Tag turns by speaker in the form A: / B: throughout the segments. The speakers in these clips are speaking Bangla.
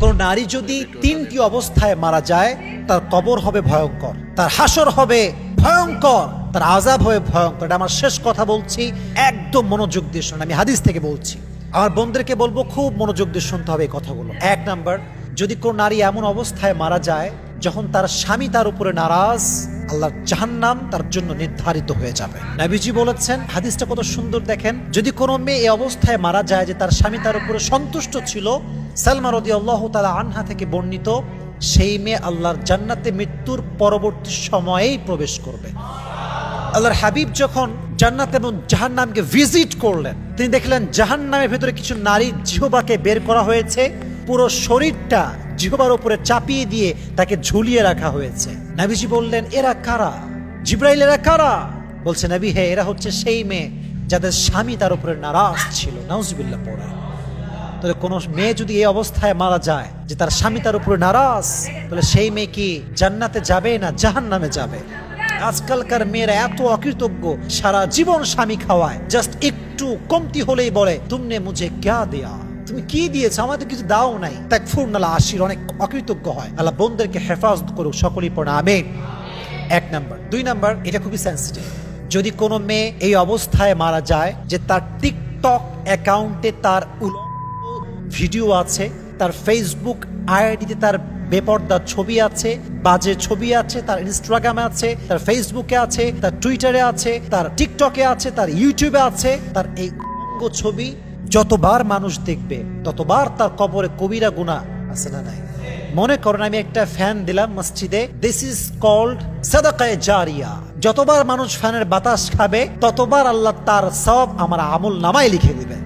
A: কোন নারী যদি তিনটি অবস্থায় মারা যায়, তার কবর হবে ভয়ঙ্কর, তার হাসর হবে ভয়ঙ্কর, তার আযাব হবে ভয়ঙ্কর। এটা আমার শেষ কথা বলছি, একদম মনোযোগ দিয়ে শুনুন। আমি হাদিস থেকে বলছি, আমার বোনদেরকে বলবো খুব মনোযোগ দিয়ে শুনতে হবে এই কথাগুলো। 1 নাম্বার, যদি কোন নারী এমন অবস্থায় মারা যায় যখন তার স্বামী তার উপরে নারাজ, আল্লাহর জাহান্নাম তার জন্য নির্ধারিত হয়ে যাবে। নবীজি বলেছেন, হাদিসটা কত সুন্দর দেখেন, যদি কোনো মেয়ে এই অবস্থায় মারা যায় যে তার স্বামী তার উপরে সন্তুষ্ট ছিল, সালমা রাদিয়াল্লাহু তাআলা আনহা থেকে বর্ণিত, সেই মেয়ে আল্লাহর জান্নাতে মৃত্যুর পরবর্তী সময়েই প্রবেশ করবে। আল্লাহর হাবিব যখন জান্নাত এবং জাহান্নামকে ভিজিট করলেন, তিনি দেখলেন জাহান্নামের ভেতরে কিছু নারীর জিহ্বাকে বের করা হয়েছে, পুরো শরীরটা জিহ্বার উপরে চাপিয়ে দিয়ে তাকে ঝুলিয়ে রাখা হয়েছে। নবীজি বললেন, এরা কারা? জিবরাইল, এরা কারা? বলছে নবী, হে, এরা হচ্ছে সেই মেয়ে যাদের স্বামী তার উপরে নারাজ ছিল। নাউজুবিল্লাহ পড়ে। তাহলে কোন মেয়ে যদি এই অবস্থায় মারা যায় যে তার স্বামী তার উপরে নারাজ, তাহলে সেই মেয়ে কি জান্নাতে যাবে না জাহান্নামে যাবে? আজকালকার মেয়েরা এত অকৃতজ্ঞ, সারা জীবন স্বামী খাওয়ায়, জাস্ট একটু কমতি হলেই বলে তুমনে মুঝে ক্যা দেয়া, তুমি কি দিয়েছো, আমাদের কিছু দাও নাই। তাকফুরনাল আশির, অনেক অকৃতজ্ঞ হয়। আল্লাহ বোনদেরকে হেফাজত করুক, সকলেই পড়া আমিন। 1 নাম্বার। 2 নাম্বার, এটা খুবই সেন্সিটিভ। যদি কোনো মেয়ে এই অবস্থায় মারা যায় যে তার টিকটক অ্যাকাউন্টে তার ভিডিও আছে, তার ফেসবুক আইডিতে তার বেপর্দা ছবি আছে, বাজে ছবি আছে, তার ইনস্টাগ্রামে আছে, তার ফেসবুকে আছে, তার টুইটারে আছে, তার টিকটকে আছে, তার ইউটিউবে আছে, তার এই অঙ্গ ছবি যতবার মানুষ দেখবে ততবার তার কবরে কবিরা গুনাহ আছে না নাই? মনে করেন আমি একটা ফ্যান দিলাম মসজিদে, দিস ইজ কল্ড সাদাকায়ে জারিয়া। যতবার মানুষ ফ্যানের বাতাস খাবে ততবার আল্লাহ তার সওয়াব আমার আমল নামায় লিখে দিবে।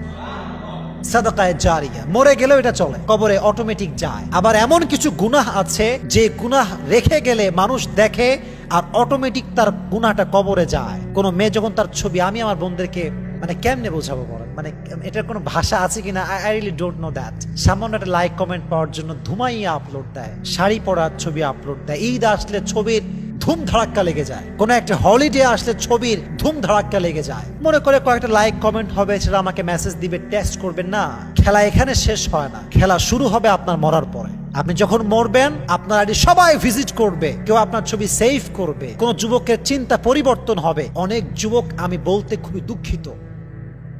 A: সাদাকায়ে জারিয়া, মরে গেলেও এটা চলে, কবরে অটোমেটিক যায়। আবার এমন কিছু গুনাহ আছে যে গুনাহ রেখে গেলে মানুষ দেখে আর অটোমেটিক তার গুনাহটা কবরে যায়। কোন মেয়ে যখন তার ছবি, আমি আমার বোনদেরকে মানে কেমনে বোঝাবো বলেন, মানে এটার কোনো ভাষা আছে কিনা, I really don't know that. সামান্য একটা লাইক কমেন্ট পাওয়ার জন্য ধুমাইয়া আপলোড দেয়, শাড়ি পরার ছবি আপলোড দেয়, ঈদ আসলে ছবির ধুম ধাড়াক্কা লেগে যায়, কোন একটা হলিডে আসলে ছবির ধুম ধাড়াক্কা লেগে যায়। মনে করে কয়েকটা লাইক কমেন্ট হবে, সেটা আমাকে মেসেজ দিবে, টেস্ট করবেন না। খেলা এখানে শেষ হয় না, খেলা শুরু হবে আপনার মরার পরে। আপনি যখন মরবেন আপনার আইডি সবাই ভিজিট করবে, কেউ আপনার ছবি সেভ করবে, কোন যুবকের চিন্তা পরিবর্তন হবে। অনেক যুবক, আমি বলতে খুবই দুঃখিত,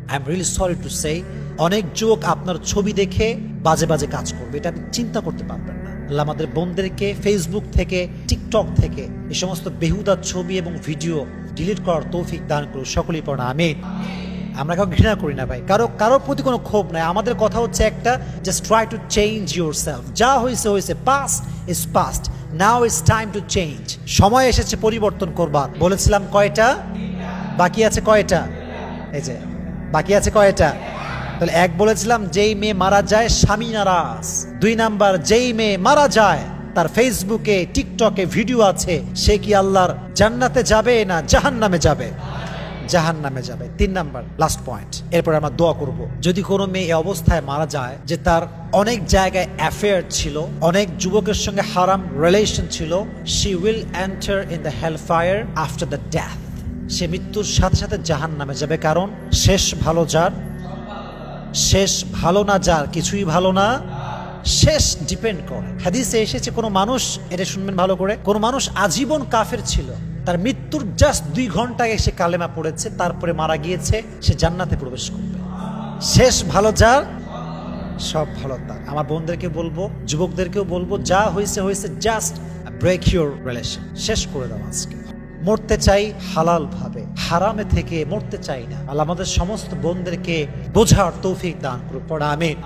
A: I am really sorry to say, অনেক যুবক আপনার ছবি দেখে বাজে বাজে কাজ করবে, এটা আপনি চিন্তা করতে পারবেন না। আল্লাহ আমাদের বোনদেরকে ফেসবুক থেকে, টিকটক থেকে এই সমস্ত বেহুদা ছবি এবং ভিডিও ডিলিট করার তৌফিক দান করুন, সকলেই পড়া আমিন। আমরা কাউকে ঘৃণা করি না ভাই, কারোর প্রতি কোনো ক্ষোভ নাই। আমাদের কথা হচ্ছে একটা, just try to change yourself. যা হয়েছে হয়েছে, past is past, now is time to change. সময় এসেছে পরিবর্তন করবার। বলেছিলাম কয়টা বাকি আছে, কয়টা? এই যে বাকি আছে কয়টা? তাহলে 1 বলেছিলাম, যেই মেয়ে মারা যায় স্বামী নারাজ। 2 নাম্বার, যেই মেয়ে মারা যায় তার ফেসবুকে টিকটকে ভিডিও আছে, সে কি আল্লাহর জান্নাতে যাবে না জাহান্নামে যাবে? জাহান্নামে যাবে। 3 নাম্বার, লাস্ট পয়েন্ট, এরপর আমরা দোয়া করব। যদি কোনো মেয়ে এই অবস্থায় মারা যায় যে তার অনেক জায়গায় অ্যাফেয়ার ছিল, অনেক যুবকের সঙ্গে হারাম রিলেশন ছিল, she will enter in the hellfire after the death। সে মৃত্যুর সাথে সাথে জাহান্নামে যাবে। কারণ শেষ ভালো যার, শেষ ভালো না যার, কিছুই ভালো না, শেষ ডিপেন্ড করে। হাদিসে এসেছে কোন মানুষ, এটা শুনবেন ভালো করে, কোন মানুষ আজীবন কাফের ছিল, তার মৃত্যুর জাস্ট 2 ঘন্টা আগে সে কালেমা পড়েছে, তারপরে মারা গিয়েছে, সে জান্নাতে প্রবেশ করবে। শেষ ভালো যার, সব ভালো তার। আমার বোনদেরকে বলবো, যুবকদেরকেও বলবো, যা হয়েছে হয়েছে, জাস্ট ব্রেক ইউর রিলেশন, শেষ করে দাও। আজকে মরতে চাই হালাল ভাবে, হারামে থেকে মরতে চাই না। আল্লাহ আমাদের সমস্ত বোনদেরকে বোঝার তৌফিক দান করুক, পড়া আমিন।